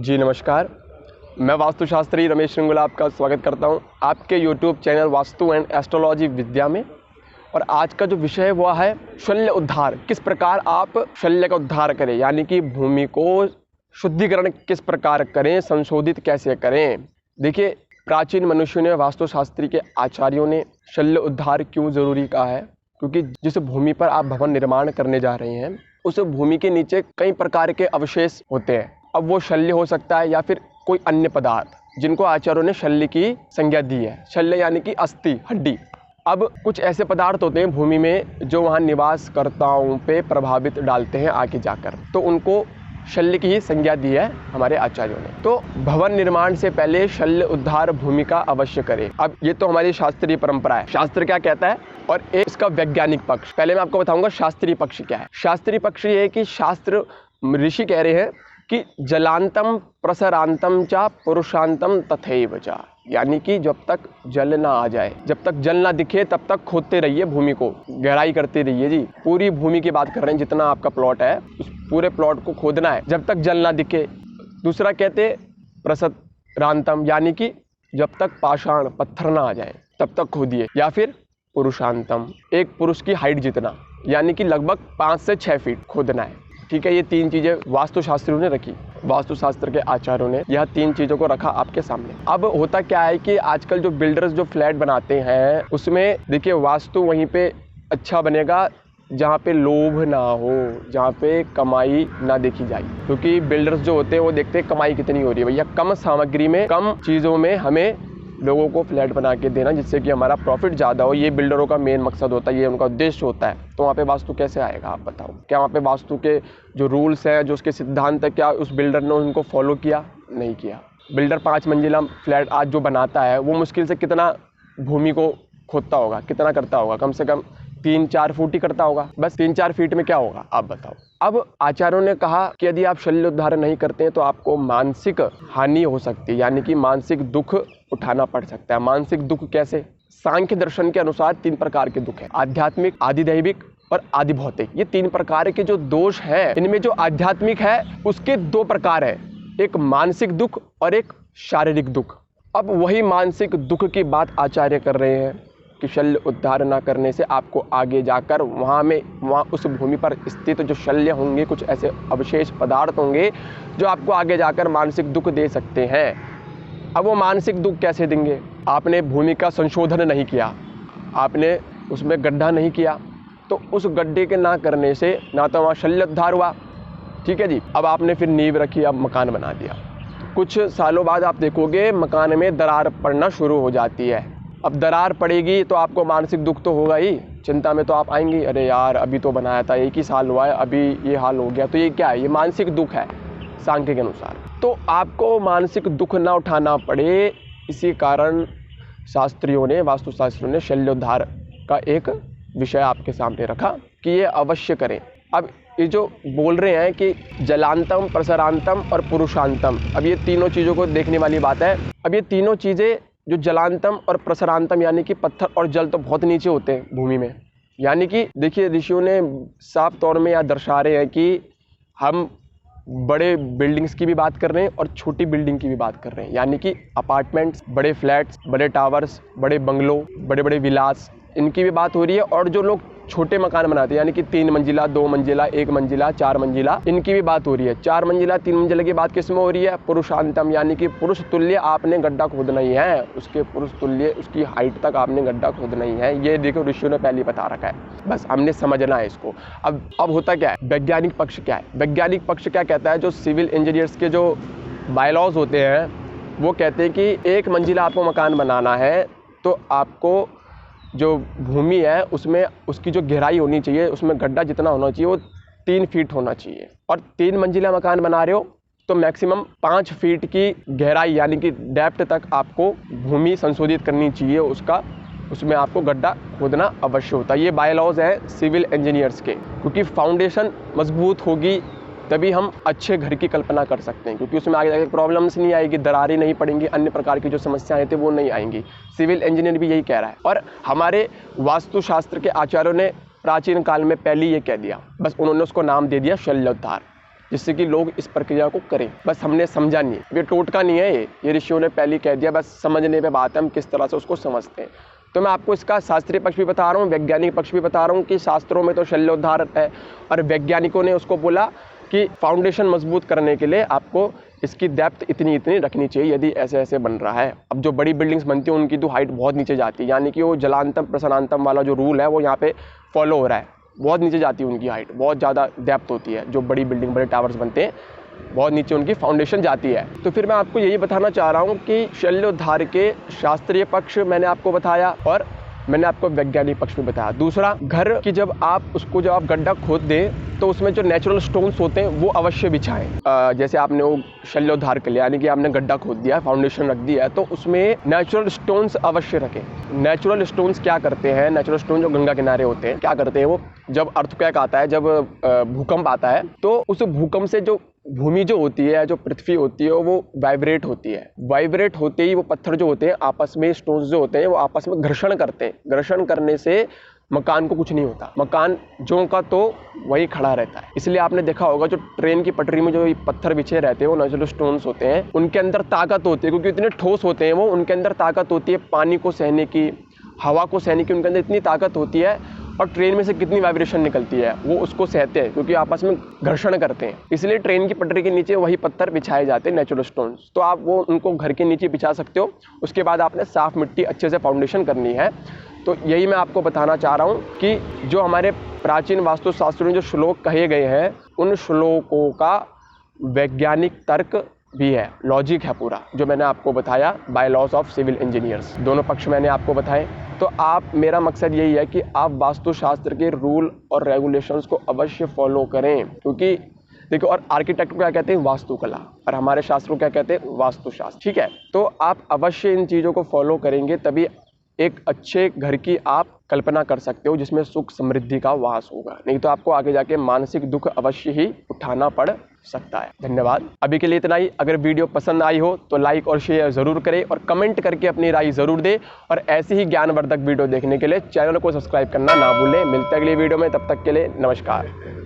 जी नमस्कार, मैं वास्तुशास्त्री रमेश श्रृंगला आपका स्वागत करता हूं आपके YouTube channel Vastu and astrology Vidya में। और आज का जो विषय हुआ है शल्य उद्धार। किस प्रकार आप शल्य का उद्धार करें, यानी कि भूमि को शुद्धिकरण किस प्रकार करें, संशोधित कैसे करें। देखिए, प्राचीन मनुष्यों ने, वास्तुशास्त्री के आचार्यों ने शल्य उद्धार क्यों ज़रूरी कहा है, क्योंकि जिस भूमि पर आप भवन निर्माण करने जा रहे हैं उस भूमि के नीचे कई प्रकार के अवशेष होते हैं। अब वो शल्य हो सकता है या फिर कोई अन्य पदार्थ, जिनको आचार्यों ने शल्य की संज्ञा दी है। शल्य यानी कि अस्थि, हड्डी। अब कुछ ऐसे पदार्थ होते हैं भूमि में जो वहाँ निवासकर्ताओं पे प्रभावित डालते हैं आगे जाकर, तो उनको शल्य की ही संज्ञा दी है हमारे आचार्यों ने। तो भवन निर्माण से पहले शल्य उद्धार भूमि का अवश्य करें। अब ये तो हमारी शास्त्रीय परंपरा है, शास्त्र क्या कहता है, और एक इसका वैज्ञानिक पक्ष। पहले मैं आपको बताऊंगा शास्त्रीय पक्ष क्या है। शास्त्रीय पक्ष ये है कि शास्त्र, ऋषि कह रहे हैं कि जलांतम प्रसरांतम चा पुरुषांतम तथैव चा, यानी कि जब तक जल ना आ जाए, जब तक जल ना दिखे तब तक खोदते रहिए, भूमि को गहराई करते रहिए। जी, पूरी भूमि की बात कर रहे हैं, जितना आपका प्लॉट है उस पूरे प्लॉट को खोदना है जब तक जल ना दिखे। दूसरा कहते प्रसरांतम, यानी कि जब तक पाषाण पत्थर ना आ जाए तब तक खोदिए। या फिर पुरुषांतम, एक पुरुष की हाइट जितना, यानी कि लगभग 5 से 6 फीट खोदना है। ठीक है, ये 3 चीजें वास्तुशास्त्रियों ने रखी, वास्तुशास्त्र के आचार्यों ने यह 3 चीजों को रखा आपके सामने। अब होता क्या है कि आजकल जो बिल्डर्स जो फ्लैट बनाते हैं उसमें देखिए, वास्तु वहीं पे अच्छा बनेगा जहाँ पे लोभ ना हो, जहाँ पे कमाई ना देखी जाए। क्योंकि बिल्डर्स जो होते हैं वो देखते हैं कमाई कितनी हो रही है। भैया, कम सामग्री में, कम चीज़ों में हमें लोगों को फ्लैट बना के देना, जिससे कि हमारा प्रॉफिट ज़्यादा हो। ये बिल्डरों का मेन मकसद होता है, ये उनका उद्देश्य होता है। तो वहाँ पे वास्तु कैसे आएगा, आप बताओ। क्या वहाँ पे वास्तु के जो रूल्स हैं, जो उसके सिद्धांत है, क्या उस बिल्डर ने उनको फॉलो किया? नहीं किया। बिल्डर 5 मंजिला फ्लैट आज जो बनाता है वो मुश्किल से कितना भूमि को खोदता होगा, कितना करता होगा? कम से कम 3-4 फुट ही करता होगा। बस 3-4 फीट में क्या होगा, आप बताओ। अब आचार्यों ने कहा कि यदि आप शल्य उद्धार नहीं करते हैं तो आपको मानसिक हानि हो सकती है, यानी कि मानसिक दुख उठाना पड़ सकता है। मानसिक दुख कैसे? सांख्य दर्शन के अनुसार 3 प्रकार के दुख हैं, आध्यात्मिक, आधिदैविक और आदि भौतिक। ये 3 प्रकार के जो दोष हैं, इनमें जो आध्यात्मिक है उसके 2 प्रकार है, एक मानसिक दुख और एक शारीरिक दुख। अब वही मानसिक दुख की बात आचार्य कर रहे हैं कि शल्य उद्धार न करने से आपको आगे जाकर वहाँ उस भूमि पर स्थित जो शल्य होंगे, कुछ ऐसे अवशेष पदार्थ होंगे जो आपको आगे जाकर मानसिक दुख दे सकते हैं। अब वो मानसिक दुख कैसे देंगे? आपने भूमि का संशोधन नहीं किया, आपने उसमें गड्ढा नहीं किया, तो उस गड्ढे के ना करने से ना तो वहाँ शल्य उद्धार हुआ। ठीक है जी। अब आपने फिर नींव रखी, अब मकान बना दिया। कुछ सालों बाद आप देखोगे मकान में दरार पड़ना शुरू हो जाती है। अब दरार पड़ेगी तो आपको मानसिक दुख तो होगा ही, चिंता में तो आप आएंगी, अरे यार अभी तो बनाया था, 1 ही साल हुआ है, अभी ये हाल हो गया। तो ये क्या है? ये मानसिक दुख है सांख्य के अनुसार। तो आपको मानसिक दुख ना उठाना पड़े, इसी कारण शास्त्रियों ने, वास्तुशास्त्रियों ने शल्योद्धार का एक विषय आपके सामने रखा कि ये अवश्य करें। अब ये जो बोल रहे हैं कि जलांतम, प्रसरांतम और पुरुषांतम, अब ये तीनों चीज़ों को देखने वाली बात है। अब ये तीनों चीज़ें जो जलांतम और प्रसरांतम, यानी कि पत्थर और जल तो बहुत नीचे होते हैं भूमि में। यानी कि देखिए, ऋषियों ने साफ तौर में यहाँ दर्शा रहे हैं कि हम बड़े बिल्डिंग्स की भी बात कर रहे हैं और छोटी बिल्डिंग की भी बात कर रहे हैं, यानी कि अपार्टमेंट्स, बड़े फ्लैट्स, बड़े टावर्स, बड़े बंगलो, बड़े बड़े विलास, इनकी भी बात हो रही है। और जो लोग छोटे मकान बनाते हैं, यानी कि 3 मंजिला, 2 मंजिला, 1 मंजिला, 4 मंजिला, इनकी भी बात हो रही है। 4 मंजिला, 3 मंजिला की बात किसमें हो रही है? पुरुषांतम, यानी कि पुरुष तुल्य आपने गड्ढा खोदना ही है, उसके पुरुष तुल्य, उसकी हाइट तक आपने गड्ढा खोदना ही है। ये देखो, ऋषियों ने पहले बता रखा है, बस हमने समझना है इसको। अब होता क्या है? वैज्ञानिक पक्ष क्या है? वैज्ञानिक पक्ष क्या कहता है? जो सिविल इंजीनियर्स के जो बायलॉज होते हैं वो कहते हैं कि 1 मंजिला आपको मकान बनाना है तो आपको जो भूमि है उसमें उसकी जो गहराई होनी चाहिए, उसमें गड्ढा जितना होना चाहिए वो 3 फीट होना चाहिए। और 3 मंजिला मकान बना रहे हो तो मैक्सिमम 5 फीट की गहराई, यानी कि डेप्थ तक आपको भूमि संशोधित करनी चाहिए, उसमें आपको गड्ढा खोदना अवश्य होता है। ये बायलॉज हैं सिविल इंजीनियर्स के, क्योंकि फाउंडेशन मजबूत होगी तभी हम अच्छे घर की कल्पना कर सकते हैं, क्योंकि उसमें आगे जाकर प्रॉब्लम्स नहीं आएगी, दरारें नहीं पड़ेंगी, अन्य प्रकार की जो समस्याएं थी वो नहीं आएंगी। सिविल इंजीनियर भी यही कह रहा है। और हमारे वास्तुशास्त्र के आचार्यों ने प्राचीन काल में पहले ये कह दिया, बस उन्होंने उसको नाम दे दिया शल्योद्धार। जिससे कि लोग इस प्रक्रिया को करें। बस हमने समझा नहीं, ये टोटका नहीं है, ये ऋषियों ने पहले कह दिया, बस समझने पे बात है हम किस तरह से उसको समझते हैं। तो मैं आपको इसका शास्त्रीय पक्ष भी बता रहा हूँ, वैज्ञानिक पक्ष भी बता रहा हूँ कि शास्त्रों में तो शल्योद्धार है और वैज्ञानिकों ने उसको बोला कि फाउंडेशन मजबूत करने के लिए आपको इसकी डेप्थ इतनी रखनी चाहिए यदि ऐसे ऐसे बन रहा है। अब जो बड़ी बिल्डिंग्स बनती हैं उनकी तो हाइट बहुत नीचे जाती है, यानी कि वो जलांतम प्रसनांतम वाला जो रूल है वो यहाँ पे फॉलो हो रहा है, बहुत नीचे जाती है उनकी हाइट, बहुत ज़्यादा डेप्थ होती है। जो बड़ी बिल्डिंग बड़े टावर्स बनते हैं बहुत नीचे उनकी फाउंडेशन जाती है। तो फिर मैं आपको यही बताना चाह रहा हूँ कि शल्योद्धार के शास्त्रीय पक्ष मैंने आपको बताया और मैंने आपको वैज्ञानिक पक्ष में बताया। दूसरा, घर की जब आप गड्ढा खोद दें तो उसमें जो नेचुरल स्टोन्स होते हैं वो अवश्य बिछाएं। जैसे आपने वो शल्योद्धार के लिए यानी कि आपने गड्ढा खोद दिया, फाउंडेशन रख दिया है, तो उसमें नेचुरल स्टोन्स अवश्य रखें। नेचुरल स्टोन्स क्या करते हैं, नेचुरल स्टोन जो गंगा किनारे होते हैं क्या करते हैं, वो जब अर्थक्वेक आता है, जब भूकंप आता है, तो उस भूकंप से जो भूमि जो होती है, जो पृथ्वी होती है, वो वाइब्रेट होती है। वाइब्रेट होते ही वो पत्थर जो होते हैं आपस में, स्टोन्स जो होते हैं वो आपस में घर्षण करते हैं। घर्षण करने से मकान को कुछ नहीं होता, मकान जो का तो वही खड़ा रहता है। इसलिए आपने देखा होगा जो ट्रेन की पटरी में जो पत्थर बिछे रहते हैं वो नेचुरल स्टोन्स होते हैं, उनके अंदर ताकत होती है, क्योंकि इतने ठोस होते हैं वो, उनके अंदर ताकत होती है पानी को सहने की, हवा को सहने की, उनके अंदर इतनी ताकत होती है। और ट्रेन में से कितनी वाइब्रेशन निकलती है वो उसको सहते हैं, क्योंकि आपस में घर्षण करते हैं। इसलिए ट्रेन की पटरी के नीचे वही पत्थर बिछाए जाते हैं, नेचुरल स्टोन्स। तो आप वो उनको घर के नीचे बिछा सकते हो। उसके बाद आपने साफ मिट्टी अच्छे से फाउंडेशन करनी है। तो यही मैं आपको बताना चाह रहा हूँ कि जो हमारे प्राचीन वास्तुशास्त्रों में जो श्लोक कहे गए हैं उन श्लोकों का वैज्ञानिक तर्क भी है, लॉजिक है पूरा, जो मैंने आपको बताया by laws of civil engineers. दोनों पक्ष मैंने आपको बताए। तो मेरा मकसद यही है कि आप वास्तुशास्त्र के रूल और रेगुलेशंस को अवश्य फॉलो करें, क्योंकि देखो, और आर्किटेक्ट को क्या कहते हैं, वास्तुकला, और हमारे शास्त्रों क्या कहते हैं, वास्तुशास्त्र। ठीक है, तो आप अवश्य इन चीज़ों को फॉलो करेंगे तभी एक अच्छे घर की आप कल्पना कर सकते हो जिसमें सुख समृद्धि का वास होगा, नहीं तो आपको आगे जाके मानसिक दुख अवश्य ही उठाना पड़ सकता है। धन्यवाद, अभी के लिए इतना ही। अगर वीडियो पसंद आई हो तो लाइक और शेयर जरूर करें और कमेंट करके अपनी राय जरूर दें, और ऐसी ही ज्ञानवर्धक वीडियो देखने के लिए चैनल को सब्सक्राइब करना ना भूलें। मिलते हैं अगली वीडियो में, तब तक के लिए नमस्कार।